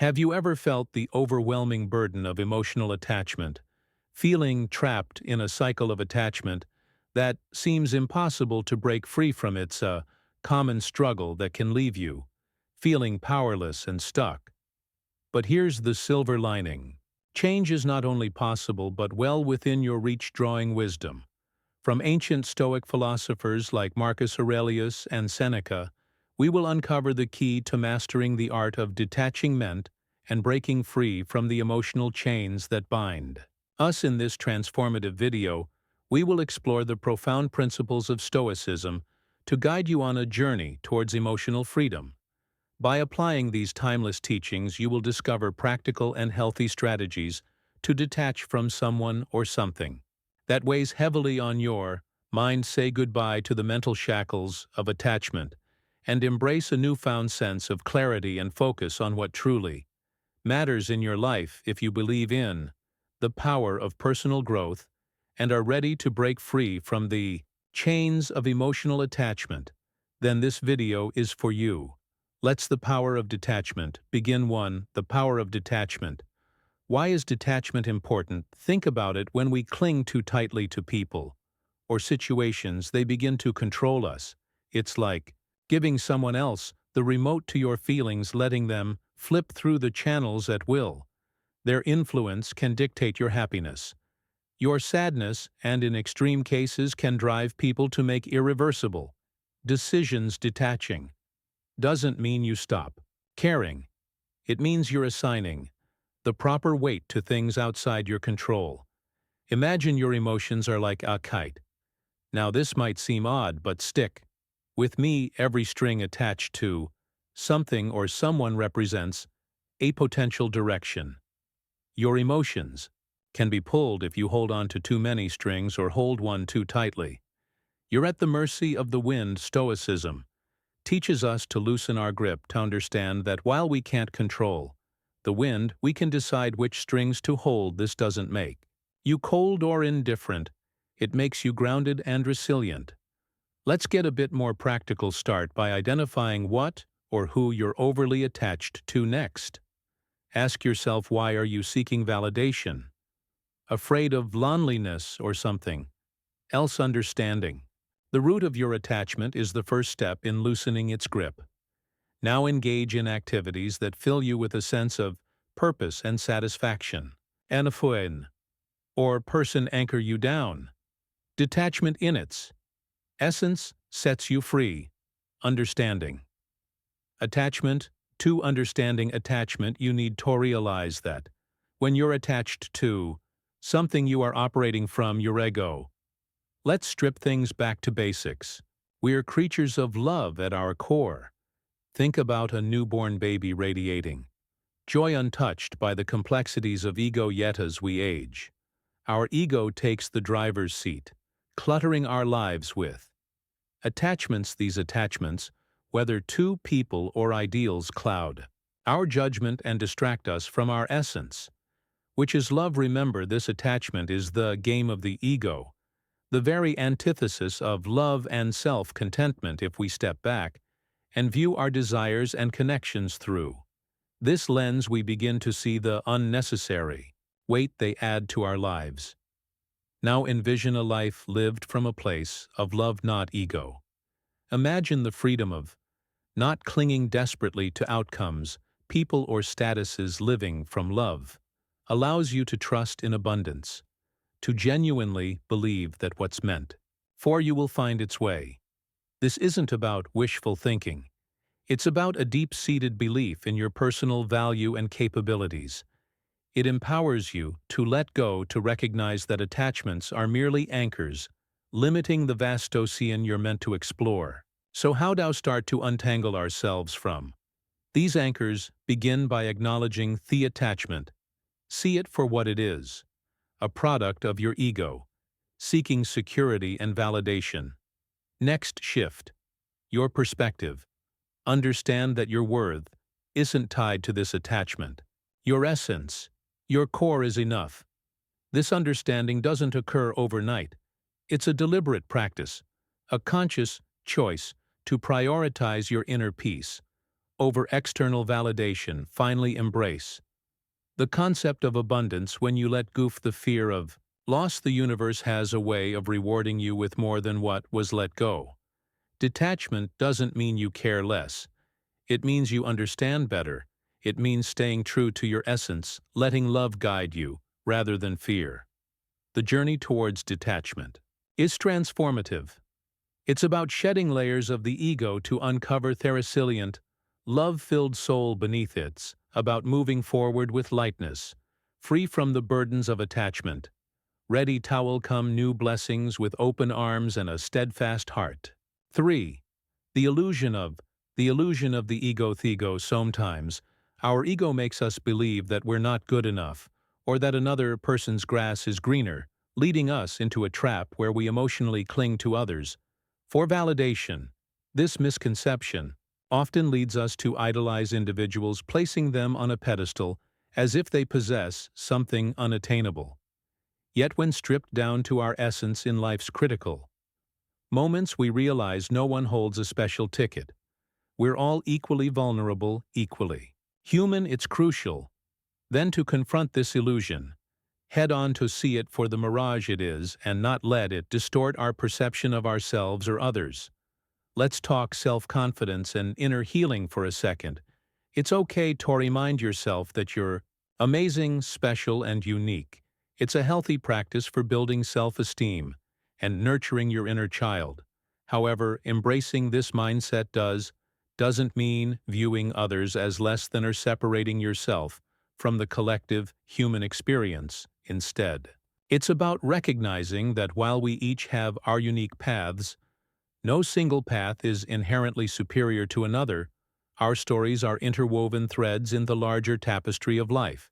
Have you ever felt the overwhelming burden of emotional attachment, feeling trapped in a cycle of attachment that seems impossible to break free from? It's a common struggle that can leave you feeling powerless and stuck. But here's the silver lining. Change is not only possible but well within your reach, drawing wisdom from ancient Stoic philosophers like Marcus Aurelius and Seneca. We will uncover the key to mastering the art of detachment and breaking free from the emotional chains that bind us. In this transformative video, we will explore the profound principles of Stoicism to guide you on a journey towards emotional freedom. By applying these timeless teachings, you will discover practical and healthy strategies to detach from someone or something that weighs heavily on your mind. Say goodbye to the mental shackles of attachment and embrace a newfound sense of clarity and focus on what truly matters in your life. If you believe in the power of personal growth and are ready to break free from the chains of emotional attachment, then this video is for you. Let's the power of detachment begin. 1. The power of detachment. Why is detachment important? Think about it. When we cling too tightly to people or situations, they begin to control us. It's like giving someone else the remote to your feelings, letting them flip through the channels at will. Their influence can dictate your happiness, your sadness, and in extreme cases can drive people to make irreversible decisions. Detaching doesn't mean you stop caring. It means you're assigning the proper weight to things outside your control. Imagine your emotions are like a kite. Now this might seem odd, but stick with me. Every string attached to something or someone represents a potential direction. Your emotions can be pulled if you hold on to too many strings or hold one too tightly. You're at the mercy of the wind. Stoicism teaches us to loosen our grip, to understand that while we can't control the wind, we can decide which strings to hold. This doesn't make you cold or indifferent. It makes you grounded and resilient. Let's get a bit more practical. Start by identifying what or who you're overly attached to. Next, ask yourself, why are you seeking validation? Afraid of loneliness or something else? Understanding the root of your attachment is the first step in loosening its grip. Now engage in activities that fill you with a sense of purpose and satisfaction. Anaphone or person anchor you down. Detachment in its essence sets you free. Understanding attachment. To understanding attachment, you need to realize that when you're attached to something, you are operating from your ego. Let's strip things back to basics. We're creatures of love at our core. Think about a newborn baby radiating joy, untouched by the complexities of ego. Yet as we age, our ego takes the driver's seat, cluttering our lives with attachments. These attachments, whether to people or ideals, cloud our judgment and distract us from our essence, which is love. Remember, this attachment is the game of the ego, the very antithesis of love and self-contentment. If we step back and view our desires and connections through this lens, we begin to see the unnecessary weight they add to our lives. Now envision a life lived from a place of love, not ego. Imagine the freedom of not clinging desperately to outcomes, people, or statuses. Living from love allows you to trust in abundance, to genuinely believe that what's meant for you will find its way. This isn't about wishful thinking. It's about a deep-seated belief in your personal value and capabilities. It empowers you to let go, to recognize that attachments are merely anchors, limiting the vast ocean you're meant to explore. So how do we start to untangle ourselves from these anchors? Begin by acknowledging the attachment. See it for what it is, a product of your ego, seeking security and validation. Next, shift your perspective. Understand that your worth isn't tied to this attachment. Your essence, your core is enough. This understanding doesn't occur overnight. It's a deliberate practice, a conscious choice to prioritize your inner peace over external validation, finally embrace the concept of abundance. When you let go of the fear of loss, the universe has a way of rewarding you with more than what was let go. Detachment doesn't mean you care less. It means you understand better. It means staying true to your essence, letting love guide you, rather than fear. The journey towards detachment is transformative. It's about shedding layers of the ego to uncover the resilient, love-filled soul beneath it. It's about moving forward with lightness, free from the burdens of attachment, ready to welcome new blessings with open arms and a steadfast heart. 3. The illusion of the ego. Sometimes, our ego makes us believe that we're not good enough, or that another person's grass is greener, leading us into a trap where we emotionally cling to others for validation. This misconception often leads us to idolize individuals, placing them on a pedestal as if they possess something unattainable. Yet when stripped down to our essence in life's critical moments, we realize no one holds a special ticket. We're all equally vulnerable, equally human. It's crucial then to confront this illusion, head on, to see it for the mirage it is and not let it distort our perception of ourselves or others. Let's talk self-confidence and inner healing for a second. It's okay to remind yourself that you're amazing, special, and unique. It's a healthy practice for building self-esteem and nurturing your inner child. However, embracing this mindset doesn't mean viewing others as less than or separating yourself from the collective human experience. Instead, it's about recognizing that while we each have our unique paths, no single path is inherently superior to another. Our stories are interwoven threads in the larger tapestry of life,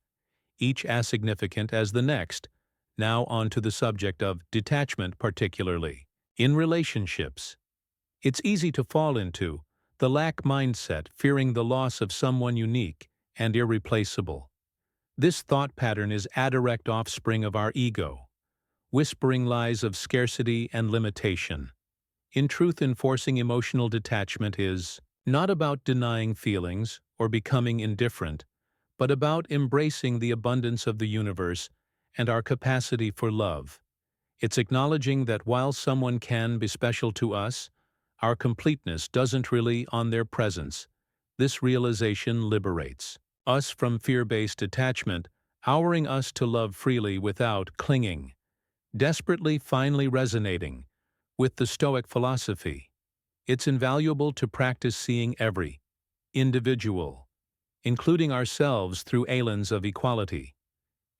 each as significant as the next. Now on to the subject of detachment, particularly in relationships. It's easy to fall into the lack mindset, fearing the loss of someone unique and irreplaceable. This thought pattern is a direct offspring of our ego, whispering lies of scarcity and limitation. In truth, enforcing emotional detachment is not about denying feelings or becoming indifferent, but about embracing the abundance of the universe and our capacity for love. It's acknowledging that while someone can be special to us, our completeness doesn't rely on their presence. This realization liberates us from fear-based attachment, allowing us to love freely without clinging desperately. Finally, resonating with the Stoic philosophy, it's invaluable to practice seeing every individual, including ourselves, through a lens of equality.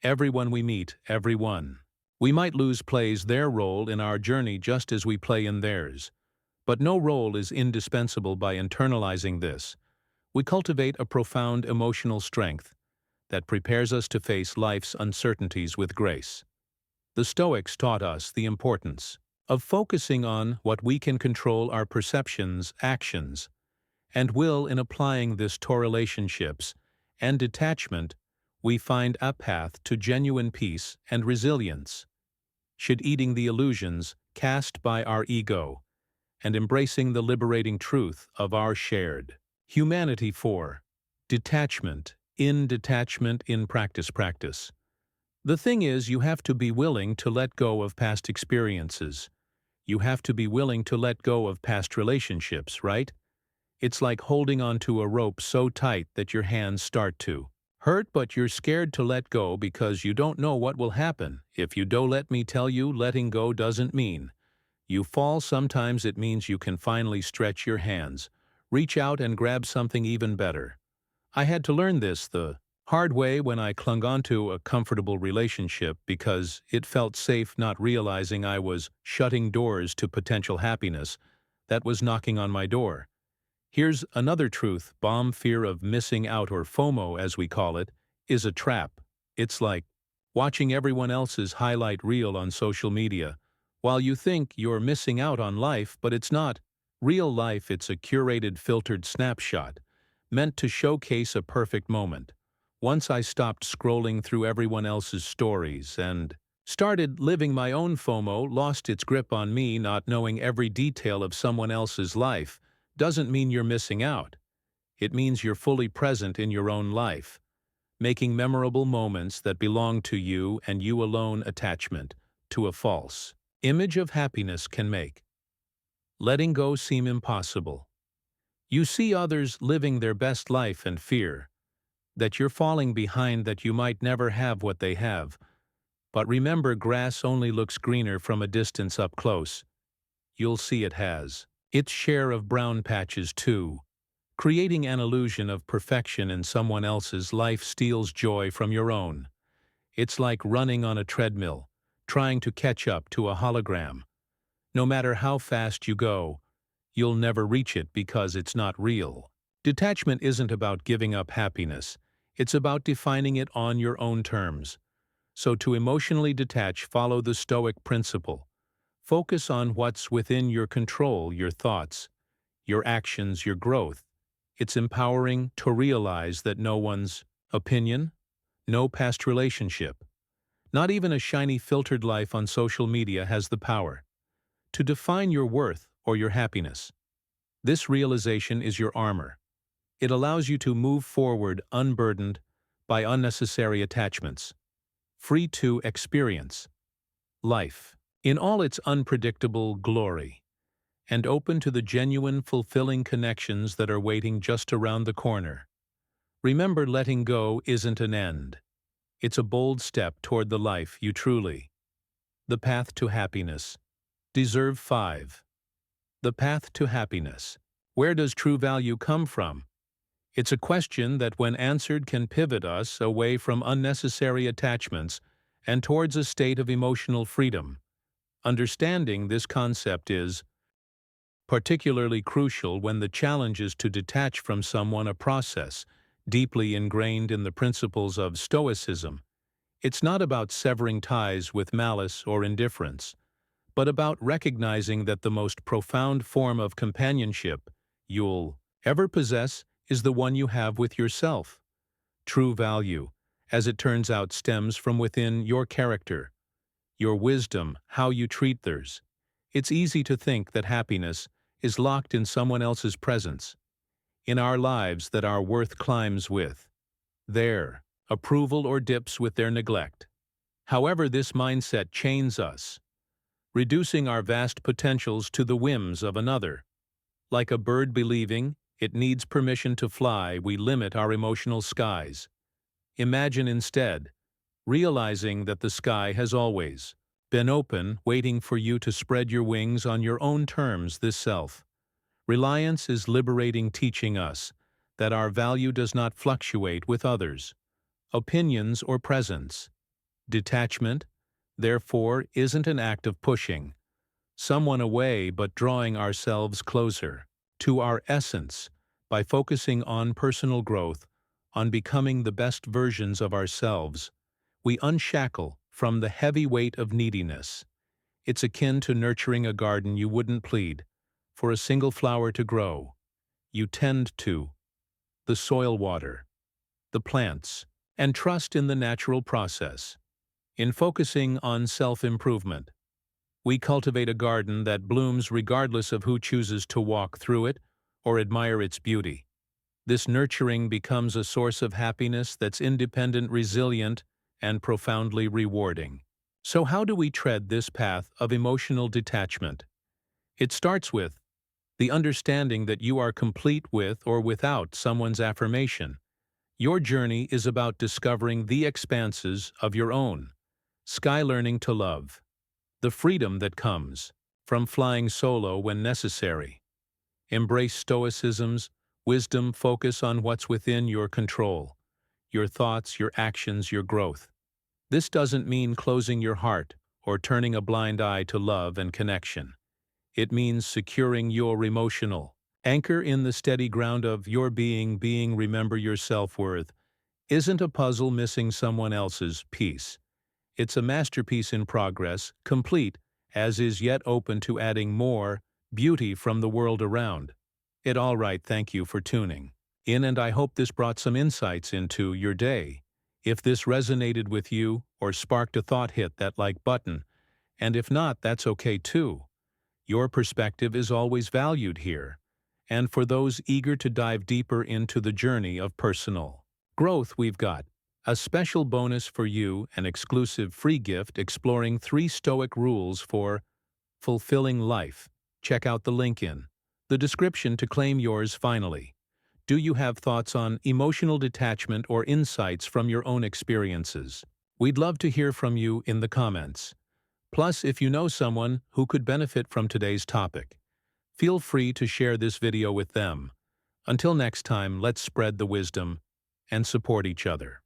Everyone we meet, everyone we might lose, plays their role in our journey just as we play in theirs. But no role is indispensable. By internalizing this, we cultivate a profound emotional strength that prepares us to face life's uncertainties with grace. The Stoics taught us the importance of focusing on what we can control, our perceptions, actions, and will. In applying this to relationships and detachment, we find a path to genuine peace and resilience. Shedding the illusions cast by our ego and embracing the liberating truth of our shared humanity. 4. Detachment in practice. The thing is, you have to be willing to let go of past experiences. You have to be willing to let go of past relationships, right? It's like holding onto a rope so tight that your hands start to hurt, but you're scared to let go because you don't know what will happen if you do. Let me tell you, letting go doesn't mean you fall. Sometimes it means you can finally stretch your hands, reach out and grab something even better. I had to learn this the hard way when I clung onto a comfortable relationship because it felt safe, not realizing I was shutting doors to potential happiness that was knocking on my door. Here's another truth bomb: fear of missing out, or FOMO as we call it, is a trap. It's like watching everyone else's highlight reel on social media, while you think you're missing out on life, but it's not real life. It's a curated, filtered snapshot meant to showcase a perfect moment. Once I stopped scrolling through everyone else's stories and started living my own, FOMO lost its grip on me. Not knowing every detail of someone else's life doesn't mean you're missing out. It means you're fully present in your own life, making memorable moments that belong to you and you alone. Attachment to a false image of happiness can make letting go seem impossible. You see others living their best life and fear that you're falling behind, that you might never have what they have. But remember, grass only looks greener from a distance. Up close, you'll see it has its share of brown patches too. Creating an illusion of perfection in someone else's life steals joy from your own. It's like running on a treadmill, trying to catch up to a hologram. No matter how fast you go, you'll never reach it because it's not real. Detachment isn't about giving up happiness. It's about defining it on your own terms. So to emotionally detach, follow the Stoic principle. Focus on what's within your control, your thoughts, your actions, your growth. It's empowering to realize that no one's opinion, no past relationship, not even a shiny filtered life on social media has the power to define your worth or your happiness. This realization is your armor. It allows you to move forward unburdened by unnecessary attachments, free to experience life in all its unpredictable glory, and open to the genuine, fulfilling connections that are waiting just around the corner. Remember, letting go isn't an end. It's a bold step toward the life you truly. The path to happiness. Deserve 5. The path to happiness. Where does true value come from? It's a question that, when answered, can pivot us away from unnecessary attachments and towards a state of emotional freedom. Understanding this concept is particularly crucial when the challenge is to detach from someone, a process deeply ingrained in the principles of Stoicism. It's not about severing ties with malice or indifference, but about recognizing that the most profound form of companionship you'll ever possess is the one you have with yourself. True value, as it turns out, stems from within: your character, your wisdom, how you treat others. It's easy to think that happiness is locked in someone else's presence, in our lives, that our worth climbs with their approval or dips with their neglect. However, this mindset chains us, reducing our vast potentials to the whims of another. Like a bird believing it needs permission to fly, we limit our emotional skies. Imagine instead realizing that the sky has always been open, waiting for you to spread your wings on your own terms. This self-reliance is liberating, teaching us that our value does not fluctuate with others' opinions or presence. Detachment, therefore, isn't an act of pushing someone away, but drawing ourselves closer to our essence by focusing on personal growth, on becoming the best versions of ourselves. We unshackle from the heavy weight of neediness. It's akin to nurturing a garden. You wouldn't plead for a single flower to grow. You tend to the soil, water, the plants, and trust in the natural process. In focusing on self-improvement, we cultivate a garden that blooms regardless of who chooses to walk through it or admire its beauty. This nurturing becomes a source of happiness that's independent, resilient, and profoundly rewarding. So how do we tread this path of emotional detachment? It starts with the understanding that you are complete with or without someone's affirmation. Your journey is about discovering the expanses of your own sky, learning to love the freedom that comes from flying solo when necessary. Embrace Stoicism's wisdom. Focus on what's within your control, your thoughts, your actions, your growth. This doesn't mean closing your heart or turning a blind eye to love and connection. It means securing your emotional anchor in the steady ground of your being. Remember, your self-worth isn't a puzzle missing someone else's piece. It's a masterpiece in progress, complete as is, yet open to adding more beauty from the world around it. All right, thank you for tuning in, and I hope this brought some insights into your day. If this resonated with you or sparked a thought, hit that like button, and if not, that's okay too. Your perspective is always valued here, and for those eager to dive deeper into the journey of personal growth, we've got a special bonus for you, an exclusive free gift exploring 3 Stoic rules for fulfilling life. Check out the link in the description to claim yours finally. Do you have thoughts on emotional detachment or insights from your own experiences? We'd love to hear from you in the comments. Plus, if you know someone who could benefit from today's topic, feel free to share this video with them. Until next time, let's spread the wisdom and support each other.